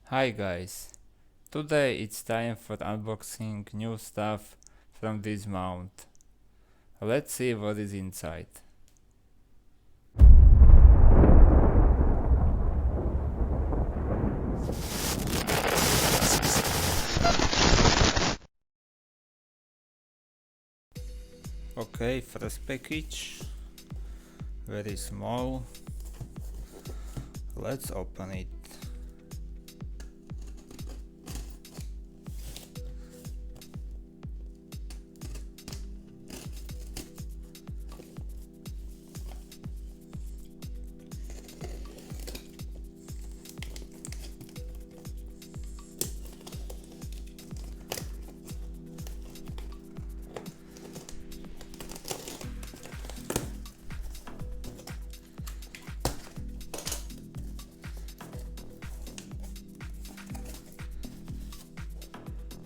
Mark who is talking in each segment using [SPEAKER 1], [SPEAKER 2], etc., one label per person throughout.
[SPEAKER 1] Hi guys, today it's time for unboxing new stuff from this mount. Let's see what is inside. Okay, first package, very small. Let's open it.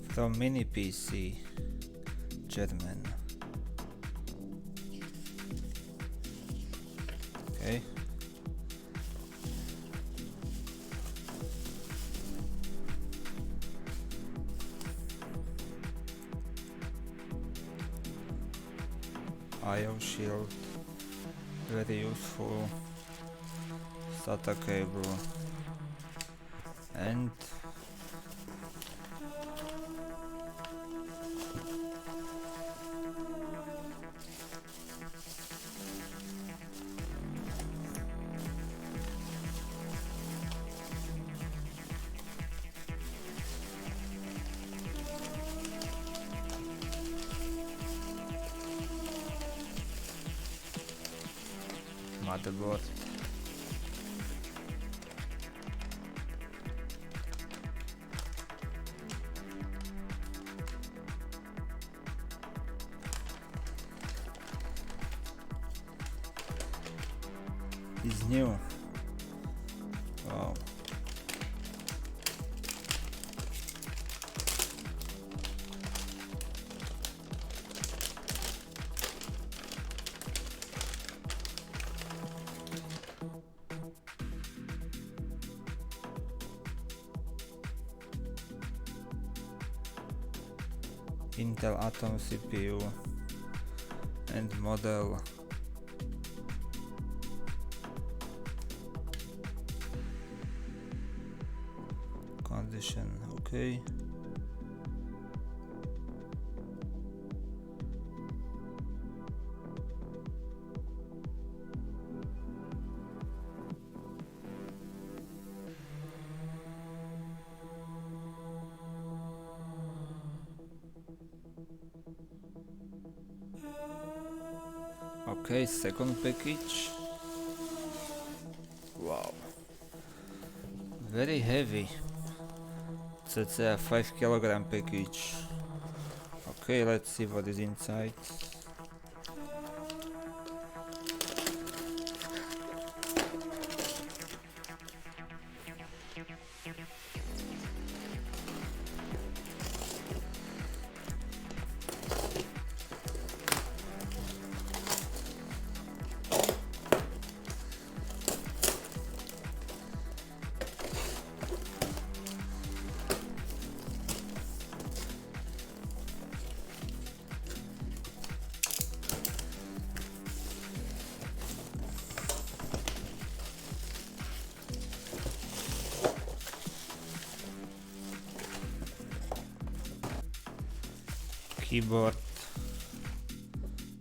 [SPEAKER 1] From Mini PC, German. Okay. IO shield, very useful. SATA cable and motherboard. Is new. Wow. Intel Atom CPU and model. Condition okay. Okay, second package. Wow, very heavy. It's a 5 kilogram package. Okay, let's see what is inside. Keyboard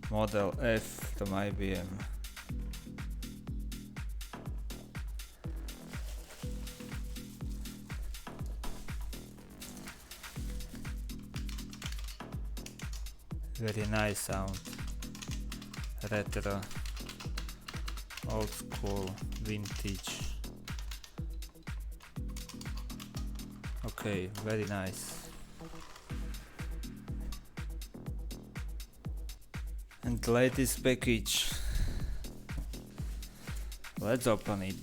[SPEAKER 1] Model F from IBM. Very nice sound. Retro, old school, vintage. Okay, very nice. And latest package. Let's open it.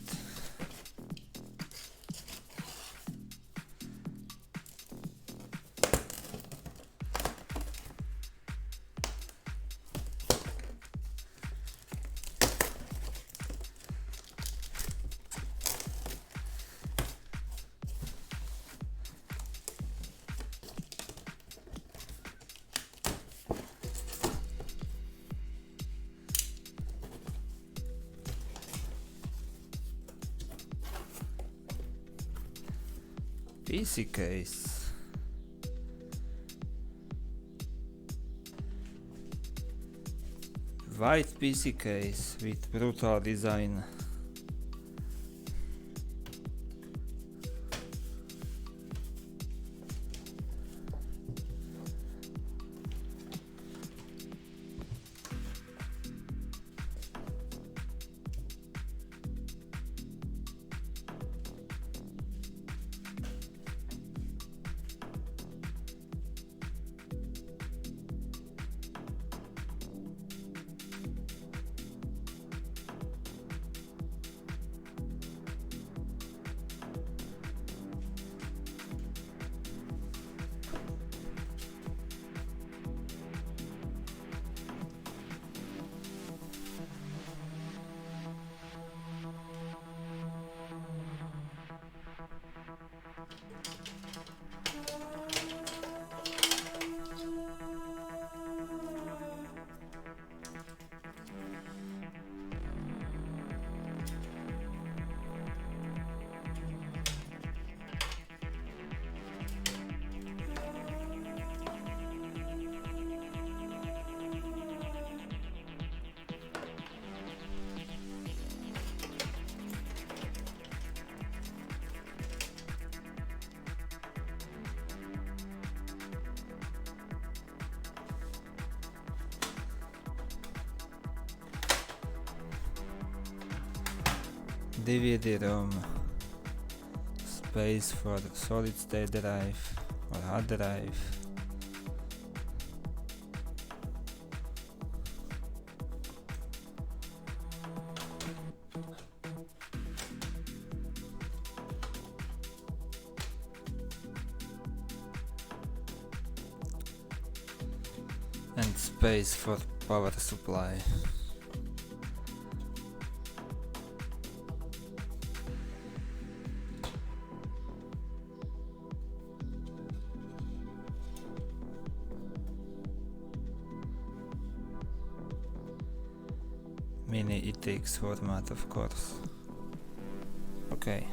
[SPEAKER 1] PC case. White PC case with brutal design. DVD-ROM, space for solid state drive or hard drive, and space for power supply. Mini ETX format, of course. Okay.